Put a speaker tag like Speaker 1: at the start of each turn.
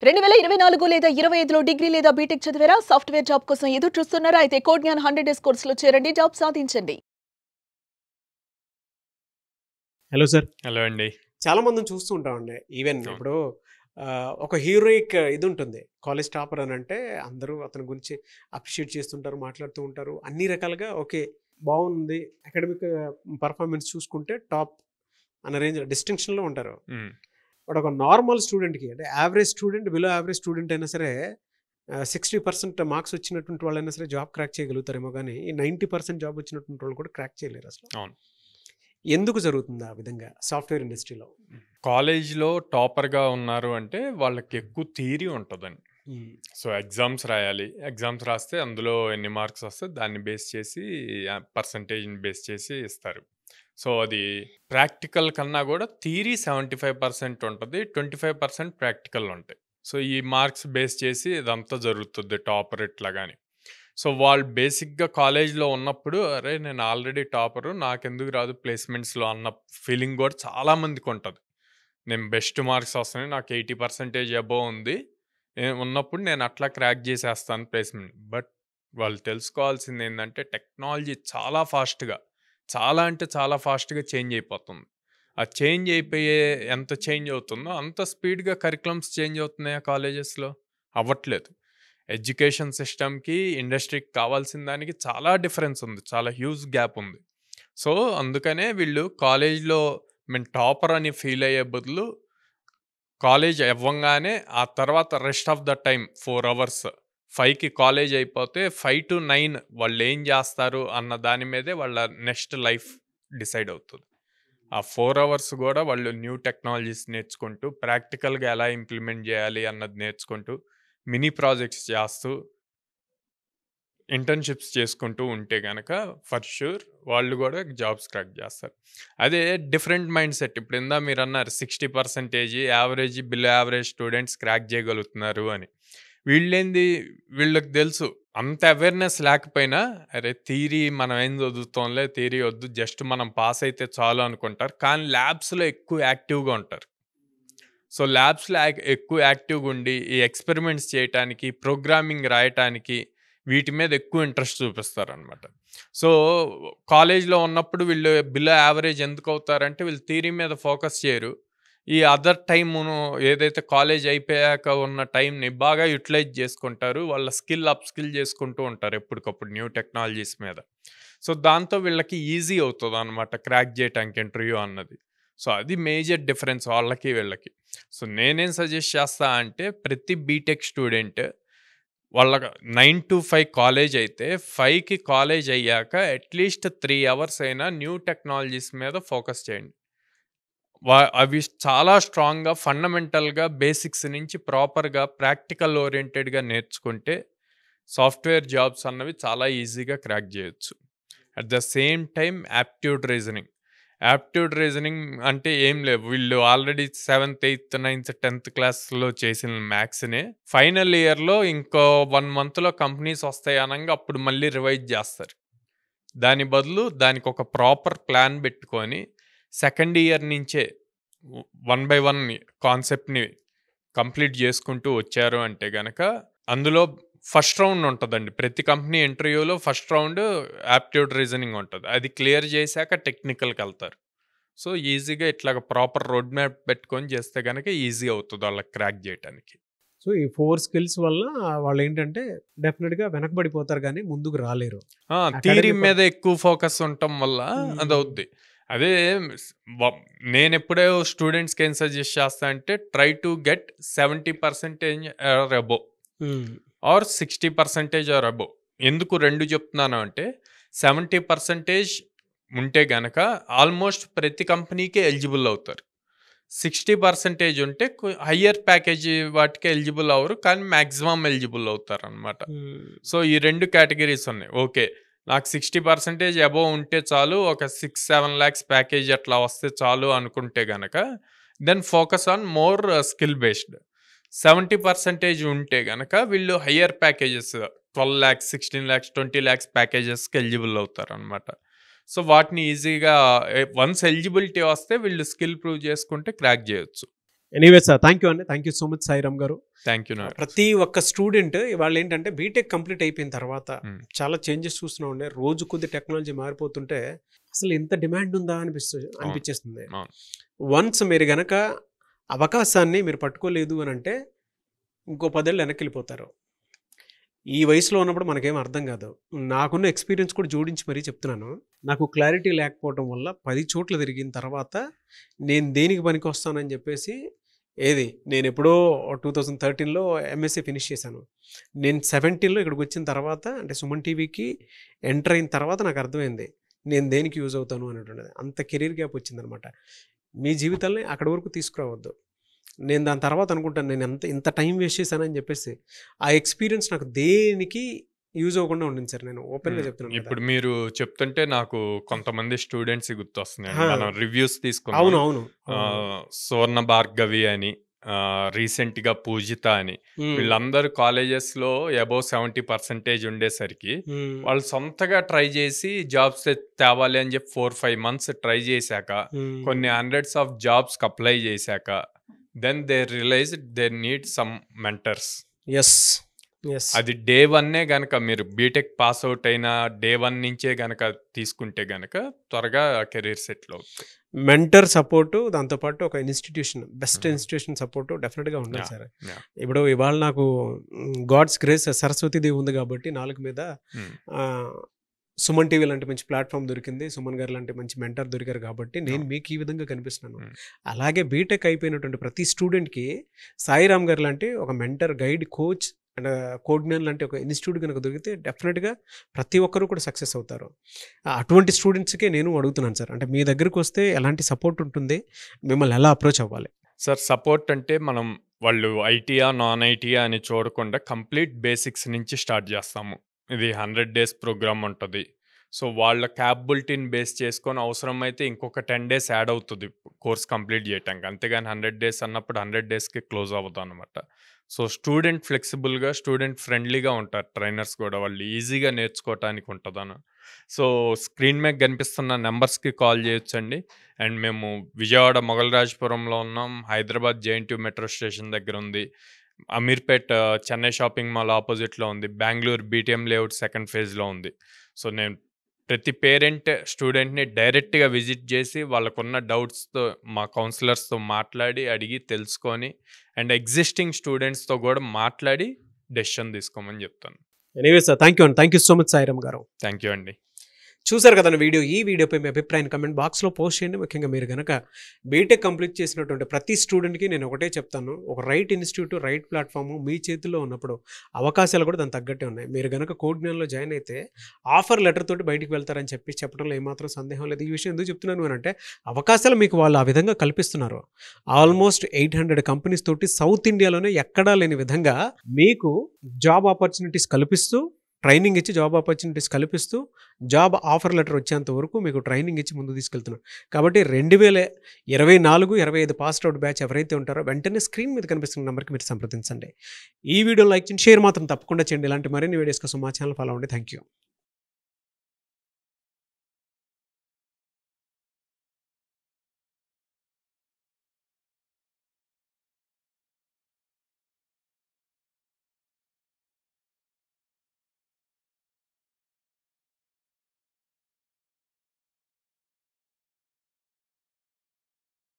Speaker 1: 2024 లేదా 25లో డిగ్రీ లేదా బీటెక్ చదివారా? సాఫ్ట్‌వేర్ జాబ్ కోసం ఎదురు చూస్తున్నారా? అయితే కోడ్ జ్ఞాన్ 100 డేస్ కోర్సులో చేరండి. జాబ్ సాధించండి.
Speaker 2: Hello sir.
Speaker 3: హలో అండి.
Speaker 2: చాలా మందిని చూస్తూ ఉంటామండి. ఈవెన్
Speaker 3: అవును.
Speaker 2: ఇప్పుడు ఒక హీరోయిక్ ఇది ఉంటుంది. కాలేజ్ టాపర్ అని అంటే అందరూ అతని గురించి అప్రిషియేట్ చేస్తుంటారు, మాట్లాడుతూ ఉంటారు. అన్ని రకాలుగా ఓకే, బాగుంది. అకాడమిక్ పర్ఫార్మెన్స్ చూసుకుంటే టాప్ అన్న రేంజ్ డిస్టింక్షన్‌లో ఉంటారు.
Speaker 3: హ్మ్.
Speaker 2: బట్ ఒక నార్మల్ స్టూడెంట్‌కి అంటే average student, below average student అయినా సరే 60% మార్క్స్ వచ్చినటువంటి వాళ్ళైనా సరే జాబ్ క్రాక్ చేయగలుగుతారేమో గానీ, ఈ 90% జాబ్ వచ్చినటువంటి వాళ్ళు కూడా క్రాక్ చేయలేరు అసలు.
Speaker 3: అవును.
Speaker 2: ఎందుకు జరుగుతుంది ఆ విధంగా సాఫ్ట్‌వేర్ ఇండస్ట్రీలో?
Speaker 3: కాలేజ్‌లో టాపర్‌గా ఉన్నారు అంటే వాళ్ళకి ఎక్కువ థియరీ ఉంటదండి. సో, ఎగ్జామ్స్ రాయాలి. ఎగ్జామ్స్ రాస్తే అందులో ఎన్ని మార్క్స్ వస్తే దాన్ని బేస్ చేసి పర్సెంటేజ్‌ని బేస్ చేసి ఇస్తారు. సో, అది ప్రాక్టికల్ కన్నా కూడా థియరీ 75% ఉంటది. 25% ప్రాక్టికల్ ఉంటాయి. సో, ఈ మార్క్స్ బేస్ చేసి ఇదంతా జరుగుతుంది టాపర్ ఇట్లా గాని. సో, వాళ్ళు బేసిక్‌గా కాలేజ్‌లో ఉన్నప్పుడు అరే! నేను ఆల్రెడీ టాపరు నాకెందుకు రాదు ప్లేస్‌మెంట్స్‌లో అన్న ఫీలింగ్ కూడా చాలా మందికుంటది. నేను బెస్ట్ మార్క్స్ వస్తున్నాయి. నాకు 80% అబోవ్ ఉంది. ఉన్నప్పుడు నేను అట్లా క్రాక్ చేసేస్తాను ప్లేస్‌మెంట్. బట్ వాళ్ళు తెలుసుకోవాల్సిందేందంటే టెక్నాలజీ చాలా ఫాస్ట్‌గా, చాలా అంటే చాలా ఫాస్ట్‌గా చేంజ్ అయిపోతుంది. ఆ చేంజ్ అయిపోయే ఎంత చేంజ్ అవుతుందో అంత స్పీడ్‌గా కరిక్యులమ్స్ చేంజ్ అవుతున్నాయా కాలేజెస్‌లో? అవ్వట్లేదు. ఎడ్యుకేషన్ సిస్టమ్‌కి, ఇండస్ట్రీకి కావాల్సిన దానికి చాలా డిఫరెన్స్ ఉంది. చాలా హ్యూజ్ గ్యాప్ ఉంది. సో, అందుకనే వీళ్ళు కాలేజ్‌లో మేము టాపర్ అని ఫీల్ అయ్యే బదులు కాలేజ్ అవ్వంగానే ఆ తర్వాత rest of the time 4 hours 5కి కాలేజ్ అయిపోతే 5-9 వాళ్ళు ఏం చేస్తారు అన్న దాని మీదే వాళ్ళ నెక్స్ట్ లైఫ్ డిసైడ్ అవుతుంది. ఆ 4 అవర్స్ కూడా వాళ్ళు న్యూ టెక్నాలజీస్ నేర్చుకుంటూ ప్రాక్టికల్గా ఎలా ఇంప్లిమెంట్ చేయాలి అన్నది నేర్చుకుంటూ మినీ ప్రాజెక్ట్స్ చేస్తూ ఇంటర్న్‌షిప్స్ చేసుకుంటూ ఉంటే గనక ఫర్ ష్యూర్ వాళ్ళు గూడా జాబ్స్ క్రాక్ జేస్తారు. అదే డిఫరెంట్ మైండ్ సెట్ ఇప్పుడు మీరన్నారు 60% average, below average students crack జేయగలుగుతున్నారు అని. వీళ్ళేంది వీళ్ళకి దెలుసు అంత అవేర్‌నెస్ లేకపోయినా అరే! థియరీ మనం ఏం చదువుతాంలే థియరీ వద్దు జస్ట్ మనం పాస్ అయితే చాలు అనుకుంటారు. కానీ ల్యాబ్స్‌లో ఎక్కువ యాక్టివ్‌గా ఉంటారు. సో, ల్యాబ్స్‌లో ఎక్కువ యాక్టివ్‌గుండి, ఈ ఎక్స్‌పెరిమెంట్స్ చేయటానికి, ప్రోగ్రామింగ్ రాయటానికి, వీటి మీద ఎక్కువ ఇంట్రెస్ట్ చూపిస్తారనమాట. సో, కాలేజ్‌లో ఉన్నప్పుడు వీళ్ళు బిలో యావరేజ్ ఎందుకవుతారంటే, వీళ్ళు థియరీ మీద ఫోకస్ చేయరు. ఈ అదర్ టైమును ఏదైతే కాలేజ్ అయిపోయాక ఉన్న టైంని బాగా యుటిలైజ్ చేసుకుంటారు. వాళ్ళ అప్ స్కిల్ చేసుకుంటూ ఉంటారు ఎప్పటికప్పుడు న్యూ టెక్నాలజీస్ మీద. సో, దాంతో వీళ్ళకి ఈజీ అవుతదనమాట క్రాక్ జేయటానికి ఇంటర్వ్యూ అన్నది. సో, అది మేజర్ డిఫరెన్స్ వాళ్ళకి, వీళ్ళకి. సో, నేనేం సజెస్ట్ చేస్తా అంటే ప్రతి బీటెక్ స్టూడెంట్ వాళ్ళకి 9-5 కాలేజ్ అయితే 5కి కాలేజ్ అయ్యాక అట్లీస్ట్ 3 అవర్స్ అయినా న్యూ టెక్నాలజీస్ మీద ఫోకస్ చేయండి. అవి చాలా స్ట్రాంగ్‌గా ఫండమెంటల్‌గా బేసిక్స్ నుంచి ప్రాపర్‌గా ప్రాక్టికల్ ఓరియెంటెడ్‌గా నేర్చుకుంటే సాఫ్ట్‌వేర్ జాబ్స్ అన్నవి చాలా ఈజీగా క్రాక్ చేయొచ్చు. At the same time aptitude reasoning. Aptitude reasoning అంటే ఏం లేవు. వీళ్ళు ఆల్రెడీ 7థ్, 8థ్, 9థ్, 10థ్ క్లాస్‌లో చేసిన మ్యాథ్స్‌నే ఫైనల్ ఇయర్‌లో ఇంకో 1 మంత్‌లో కంపెనీస్ వస్తాయి అనంగా అప్పుడు మళ్ళీ రివైజ్ జేస్తారు. దాని బదులు దానికొక ప్రాపర్ ప్లాన్ బెట్టుకొని సెకండ్ ఇయర్ నుంచే వన్ బై వన్ కాన్సెప్ట్‌ని కంప్లీట్ జేసుకుంటూ వచ్చారు అంటే గనక అందులో ఫస్ట్ రౌండ్ ఉంటదండి. ప్రతి కంపెనీ ఇంటర్వ్యూలో ఫస్ట్ రౌండ్ యాప్టిట్యూడ్ రీజనింగ్ ఉంటది. అది క్లియర్ చేశాక టెక్నికల్‌కెళ్తారు. సో, ఈజీగా ఇట్లాగ ప్రాపర్ రోడ్ మ్యాప్ పెట్టుకొని చేస్తే గనక ఈజీ అవుతది ఆళ్ళకి క్రాక్ జేయటానికి.
Speaker 2: సో, ఈ 4 స్కిల్స్ వల్ల వాళ్ళేంటంటే డెఫినిట్‌గా వెనకబడిపోతారు గానీ ముందుకు రాలేరు.
Speaker 3: థియరీ
Speaker 2: అకాడమిక్
Speaker 3: మీద ఎక్కువ ఫోకస్ ఉండటం వల్ల
Speaker 2: హ్మ్.
Speaker 3: అదవుద్ది. అదే స్ వ నేనెప్పుడో స్టూడెంట్స్‌కి ఏం సజెస్ట్ చేస్తా అంటే try to get 70% or above.
Speaker 2: Hmm.
Speaker 3: Or 60% or above. ఎందుకు 2 చెప్తున్నాను అంటే 70% ఉంటే గనక ఆల్మోస్ట్ ప్రతి కంపెనీకి ఎలిజిబుల్ అవుతారు. 60% ఉంటే హయ్యర్ ప్యాకేజీ వాటికి ఎలిజిబుల్ అవ్వరు. కానీ మాక్సిమం ఎలిజిబుల్ అవుతారనమాట.
Speaker 2: హ్మ్.
Speaker 3: సో, ఈ 2 కేటగరీస్ ఉన్నాయి. ఓకే. నాకు 60% అబోవ్ ఉంటే చాలు. ఒక 6-7 లాక్స్ ప్యాకేజ్ అట్లా వస్తే చాలు అనుకుంటే గనక then focus on more skill based. 70% ఉంటే గనక వీళ్ళు హయ్యర్ ప్యాకేజెస్ 12 లాక్స్, 16 లాక్స్, 20 లాక్స్ ప్యాకేజెస్‌కి ఎలిజిబుల్ అవుతారనమాట. సో, వాటిని ఈజీగా వన్స్ ఎలిజిబిలిటీ వస్తే వీళ్ళు స్కిల్ ప్రూవ్ చేసుకుంటే క్రాక్ జేయొచ్చు.
Speaker 2: ఎనీవే సార్, థ్యాంక్ యూ అండి, thank you so much Sairam గారు.
Speaker 3: Thank you.
Speaker 2: ప్రతి ఒక్క స్టూడెంట్ ఇవాళ ఏంటంటే బీటెక్ కంప్లీట్ అయిపోయిన తర్వాత చాలా చేంజెస్ చూస్తున్నాం అండి. రోజు కొద్ది టెక్నాలజీ మారిపోతుంటే అసలు ఎంత డిమాండ్ ఉందా అనిపిస్తుంది. వన్స్ మీరు గనక అవకాశాన్ని మీరు పట్టుకోలేదు అని అంటే ఇంకో 10 ఏళ్ళు వెనక్కి వెళ్ళిపోతారు. ఈ వయసులో ఉన్నప్పుడు మనకేం అర్థం కాదు. నాకున్న ఎక్స్పీరియన్స్ కూడా జోడించి మరీ చెప్తున్నాను. నాకు క్లారిటీ లేకపోవడం వల్ల 10 చోట్ల తిరిగిన తర్వాత నేను దేనికి పనికి వస్తానని చెప్పేసి నేను ఎప్పుడో 2013లో ఎంఎస్సీ ఫినిష్ చేశాను. నేను 17లో ఇక్కడికి వచ్చిన తర్వాత అంటే సుమన్ టీవీకి ఎంటర్ అయిన తర్వాత నాకు అర్థమైంది నేను దేనికి యూజ్ అవుతాను అనేటువంటిది. అంత కెరీర్ గ్యాప్ వచ్చిందనమాట. మీ జీవితాన్ని అక్కడి వరకు తీసుకురావద్దు. నేను దాని తర్వాత అనుకుంటాను నేను ఇంత టైం వేస్ట్ చేశానని చెప్పేసి ఆ ఎక్స్పీరియన్స్ నాకు దేనికి యూజ్ అవ్వకుండా ఉండింది సార్. నేను ఓపెన్గా చెప్తున్నాను.
Speaker 3: ఇప్పుడు మీరు చెప్తుంటే నాకు కొంతమంది స్టూడెంట్స్ గుర్తొస్తున్నాయి. మనం రివ్యూస్ తీసుకున్నాం.
Speaker 2: అవును.
Speaker 3: సువర్ణ భార్గవి అని, రీసెంట్గా పూజిత అని, వీళ్ళందరూ కాలేజెస్లో అబౌవ్ 70% ఉండేసరికి వాళ్ళు సొంతగా ట్రై చేసి జాబ్స్ తేవాలి అని చెప్పి 4-5 months ట్రై చేశాక కొన్ని హండ్రెడ్స్ ఆఫ్ జాబ్స్కి అప్లై చేశాక then they realized they need some mentors.
Speaker 2: yes
Speaker 3: అది డే 1 గనక మీరు బీటెక్ పాస్ అవుట్ అయిన డే 1 నుంచే గనక తీసుకుంటే గనక త్వరగా కెరీర్ సెటిల్ అవుతుంది.
Speaker 2: మెంటర్ సపోర్టు, దాంతోపాటు ఒక ఇన్స్టిట్యూషన్, బెస్ట్ ఇన్స్టిట్యూషన్ సపోర్టు డెఫినెట్గా ఉండాలి సార్. ఇప్పుడు ఇవాళ నాకు గాడ్స్ గ్రేస్ సరస్వతీదేవి ఉంది కాబట్టి 4 మీద సుమన్ టీవీ లాంటి మంచి ప్లాట్ఫామ్ దొరికింది, సుమన్ గారు లాంటి మంచి మెంటర్ దొరికారు కాబట్టి నేను మీకు ఈ విధంగా కనిపిస్తున్నాను. అలాగే బీటెక్ అయిపోయినటువంటి ప్రతి స్టూడెంట్కి సాయిరామ్ గారు లాంటి ఒక మెంటర్, గైడ్, కోచ్ అండ్ కోడ్జ్ఞాన్ లాంటి ఒక ఇన్స్టిట్యూట్ కనుక దొరికితే డెఫినెట్గా ప్రతి ఒక్కరు కూడా సక్సెస్ అవుతారు. అటువంటి స్టూడెంట్స్కే నేను అడుగుతున్నాను సార్, అంటే మీ దగ్గరికి వస్తే ఎలాంటి సపోర్ట్ ఉంటుంది, మిమ్మల్ని ఎలా అప్రోచ్ అవ్వాలి
Speaker 3: సార్? సపోర్ట్ అంటే మనం వాళ్ళు ఐటీయా నాన్ ఐటీయా అని చూడకుండా కంప్లీట్ బేసిక్స్ నుంచి స్టార్ట్ చేస్తాము. ఇది 100 days ప్రోగ్రామ్ ఉంటుంది. సో వాళ్ళ క్యాపబిలిటీని బేస్ చేసుకొని అవసరమైతే ఇంకొక 10 days యాడ్ అవుతుంది కోర్స్ కంప్లీట్ చేయటానికి. అంతేగాని 100 days అన్నప్పుడు 100 daysకి క్లోజ్ అవ్వదు అనమాట. సో స్టూడెంట్ ఫ్లెక్సిబుల్గా, స్టూడెంట్ ఫ్రెండ్లీగా ఉంటారు ట్రైనర్స్ కూడా, వాళ్ళు ఈజీగా నేర్చుకోవటానికి ఉంటుందన్న. సో స్క్రీన్ మీద కనిపిస్తున్న నెంబర్స్కి కాల్ చేయొచ్చండి. అండ్ మేము విజయవాడ మొగల్రాజపురంలో ఉన్నాం, హైదరాబాద్ JNTU మెట్రో స్టేషన్ దగ్గర ఉంది, అమీర్పేట్ చెన్నై షాపింగ్ మాల్ ఆపోజిట్లో ఉంది, Bengaluru BTM layout 2nd phase ఉంది. సో నేను ప్రతి పేరెంట్ స్టూడెంట్ని డైరెక్ట్గా విజిట్ చేసి వాళ్ళకున్న డౌట్స్తో మా కౌన్సిలర్స్తో మాట్లాడి అడిగి తెలుసుకొని అండ్ ఎగ్జిస్టింగ్ స్టూడెంట్స్తో కూడా మాట్లాడి డెసిషన్ తీసుకోమని చెప్తాను.
Speaker 2: ఎనీవే సార్, థ్యాంక్ యూ అండి, thank you so much Sairam గారు.
Speaker 3: థ్యాంక్ యూ అండి.
Speaker 2: చూసారు కదా వీడియో. ఈ వీడియోపై మీ అభిప్రాయాన్ని కమెంట్ బాక్స్లో పోస్ట్ చేయండి. ముఖ్యంగా మీరు కనుక బీటెక్ కంప్లీట్ చేసినటువంటి ప్రతి స్టూడెంట్కి నేను ఒకటే చెప్తాను, ఒక రైట్ ఇన్స్టిట్యూట్, రైట్ ప్లాట్ఫామ్ మీ చేతుల్లో ఉన్నప్పుడు అవకాశాలు కూడా దానికి తగ్గట్టే ఉన్నాయి. మీరు కనుక కోడ్జ్ఞాన్లో జాయిన్ అయితే ఆఫర్ లెటర్ తోటి బయటికి వెళ్తారని చెప్పడంలో ఏమాత్రం సందేహం లేదు. ఈ విషయం ఎందుకు చెప్తున్నాను అంటే అవకాశాలు మీకు వాళ్ళు ఆ విధంగా కల్పిస్తున్నారు. ఆల్మోస్ట్ 800 కంపెనీస్ తోటి సౌత్ ఇండియాలోనే ఎక్కడా లేని విధంగా మీకు జాబ్ ఆపర్చునిటీస్ కల్పిస్తూ, ట్రైనింగ్ ఇచ్చి జాబ్ ఆపర్చునిటీస్ కల్పిస్తూ, జాబ్ ఆఫర్ లెటర్ వచ్చేంత వరకు మీకు ట్రైనింగ్ ఇచ్చి ముందు తీసుకెళ్తున్నాం. కాబట్టి 2024-25 పాస్ అవుట్ బ్యాచ్ ఎవరైతే ఉంటారో వెంటనే స్క్రీన్ మీద కనిపిస్తున్న నెంబర్కి మీరు సంప్రదించండి. ఈ వీడియో లైక్ చేయండి, షేర్ మాత్రం తప్పకుండా చేయండి. ఇలాంటి మరిన్ని వీడియోస్ కోసం మా ఛానల్ ఫాలో అవ్వండి. Thank you.